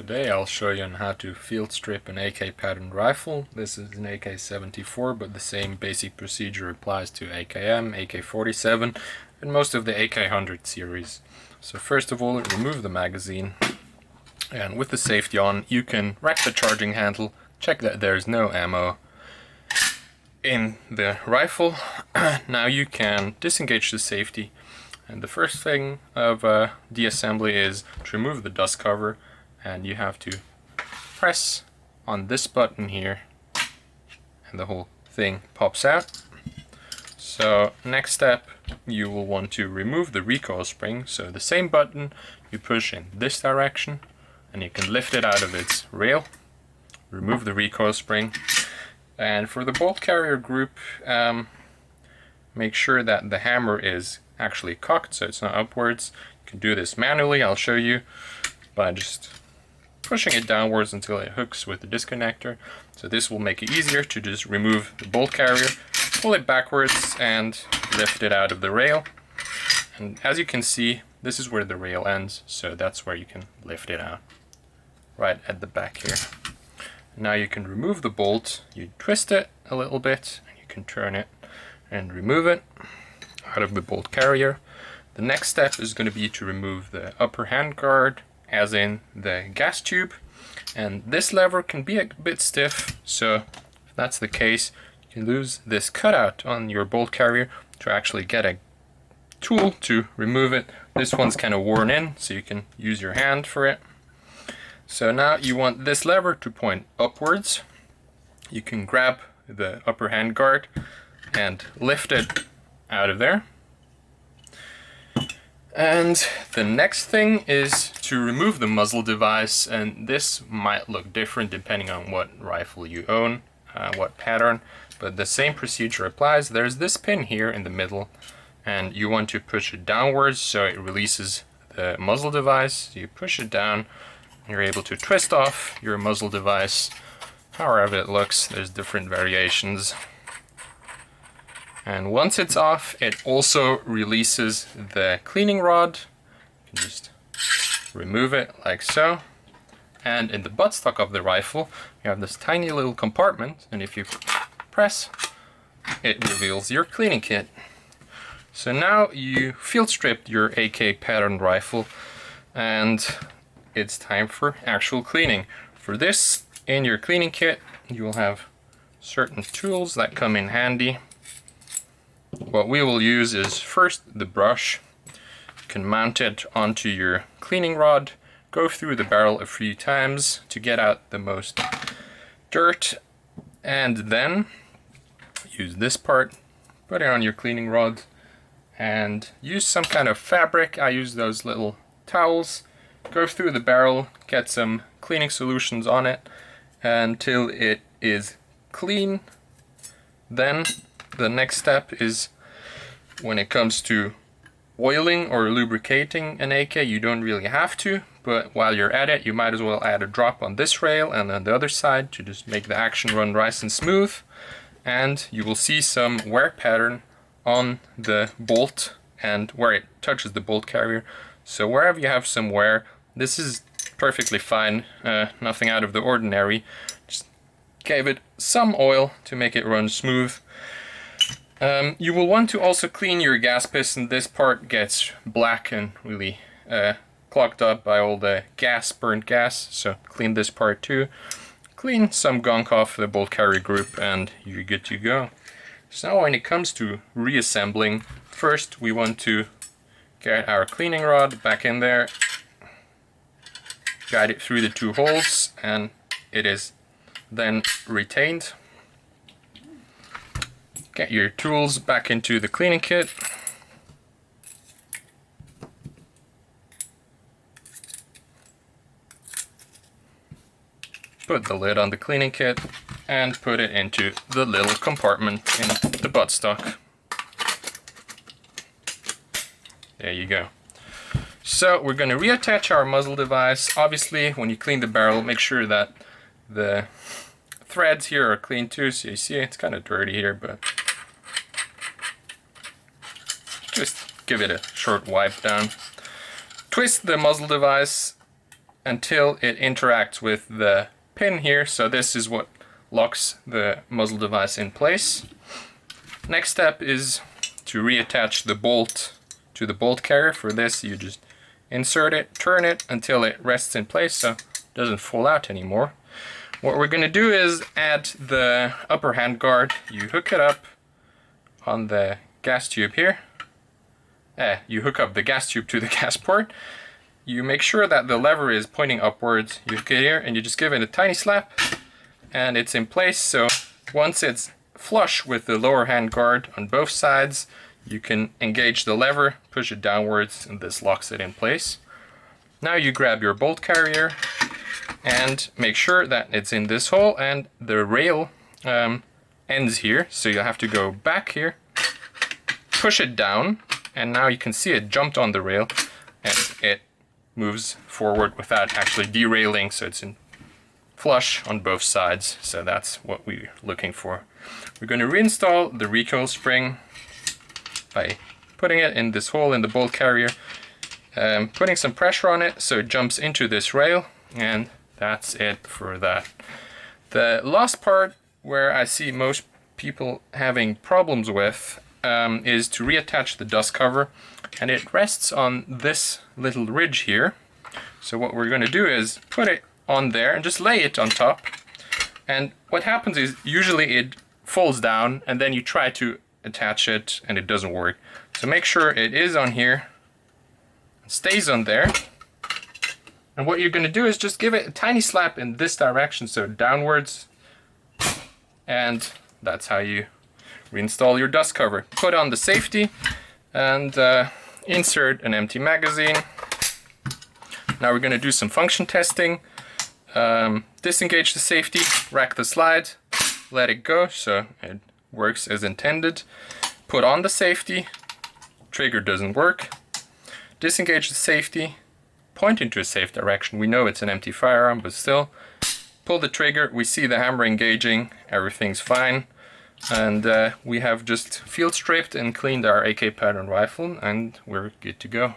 Today I'll show you on how to field strip an AK pattern rifle. This is an AK74, but the same basic procedure applies to AKM, AK47, and most of the AK100 series. So first of all, remove the magazine, and with the safety on, you can rack the charging handle, check that there's no ammo in the rifle. Now you can disengage the safety, and the first thing of disassembly is to remove the dust cover. And you have to press on this button here and the whole thing pops out. So next step, you will want to remove the recoil spring. So the same button you push in this direction and you can lift it out of its rail, remove the recoil spring. And for the bolt carrier group, make sure that the hammer is actually cocked so it's not upwards. You can do this manually, I'll show you, by just pushing it downwards until it hooks with the disconnector. So this will make it easier to just remove the bolt carrier, pull it backwards and lift it out of the rail. And as you can see, this is where the rail ends, so that's where you can lift it out, right at the back here. Now you can remove the bolt, you twist it a little bit, and you can turn it and remove it out of the bolt carrier. The next step is going to be to remove the upper hand guard, as in the gas tube, and this lever can be a bit stiff, so if that's the case, you can use this cutout on your bolt carrier to actually get a tool to remove it. This one's kind of worn in, so you can use your hand for it. So now you want this lever to point upwards. You can grab the upper hand guard and lift it out of there. And the next thing is to remove the muzzle device, and this might look different depending on what rifle you own, what pattern, but the same procedure applies. There's this pin here in the middle, and you want to push it downwards so it releases the muzzle device. You push it down, and you're able to twist off your muzzle device however it looks. There's different variations. And once it's off, it also releases the cleaning rod. You can just remove it like so. And in the buttstock of the rifle, you have this tiny little compartment, and if you press, it reveals your cleaning kit. So now you field stripped your AK pattern rifle, and it's time for actual cleaning. For this, in your cleaning kit, you will have certain tools that come in handy. What we will use is first the brush. You can mount it onto your cleaning rod, go through the barrel a few times to get out the most dirt, and then use this part, put it on your cleaning rod, and use some kind of fabric. I use those little towels, go through the barrel, get some cleaning solutions on it until it is clean. Then the next step is, when it comes to oiling or lubricating an AK, you don't really have to, but while you're at it, you might as well add a drop on this rail and on the other side to just make the action run nice and smooth. And you will see some wear pattern on the bolt and where it touches the bolt carrier. So wherever you have some wear, this is perfectly fine, nothing out of the ordinary. Just gave it some oil to make it run smooth. You will want to also clean your gas piston. This part gets black and really clogged up by all the gas, burnt gas, so clean this part too. Clean some gunk off the bolt carrier group and you're good to go. So now when it comes to reassembling, first we want to get our cleaning rod back in there, guide it through the two holes, and it is then retained. Get your tools back into the cleaning kit. Put the lid on the cleaning kit and put it into the little compartment in the buttstock. There you go. So we're going to reattach our muzzle device. Obviously, when you clean the barrel, make sure that the threads here are clean too. So you see it's kind of dirty here, but just give it a short wipe down. Twist the muzzle device until it interacts with the pin here. So this is what locks the muzzle device in place. Next step is to reattach the bolt to the bolt carrier. For this, you just insert it, turn it until it rests in place so it doesn't fall out anymore. What we're going to do is add the upper hand guard. You hook it up on the gas tube here. You hook up the gas tube to the gas port. You make sure that the lever is pointing upwards. You hook it here and you just give it a tiny slap and it's in place. So once it's flush with the lower hand guard on both sides, you can engage the lever, push it downwards, and this locks it in place. Now you grab your bolt carrier and make sure that it's in this hole and the rail ends here. So you'll have to go back here, push it down, and now you can see it jumped on the rail and it moves forward without actually derailing, so it's in flush on both sides. So that's what we're looking for. We're going to reinstall the recoil spring by putting it in this hole in the bolt carrier, putting some pressure on it so it jumps into this rail, and that's it for that. The last part where I see most people having problems with is to reattach the dust cover, and it rests on this little ridge here. So what we're going to do is put it on there and just lay it on top, and what happens is usually it falls down and then you try to attach it and it doesn't work. So make sure it is on here, stays on there, and what you're going to do is just give it a tiny slap in this direction, so downwards, and that's how you reinstall your dust cover. Put on the safety and insert an empty magazine. Now we're going to do some function testing. Disengage the safety, rack the slide, let it go so it works as intended. Put on the safety, trigger doesn't work. Disengage the safety, point into a safe direction. We know it's an empty firearm, but still. Pull the trigger, we see the hammer engaging, everything's fine. And we have just field stripped and cleaned our AK pattern rifle, and we're good to go.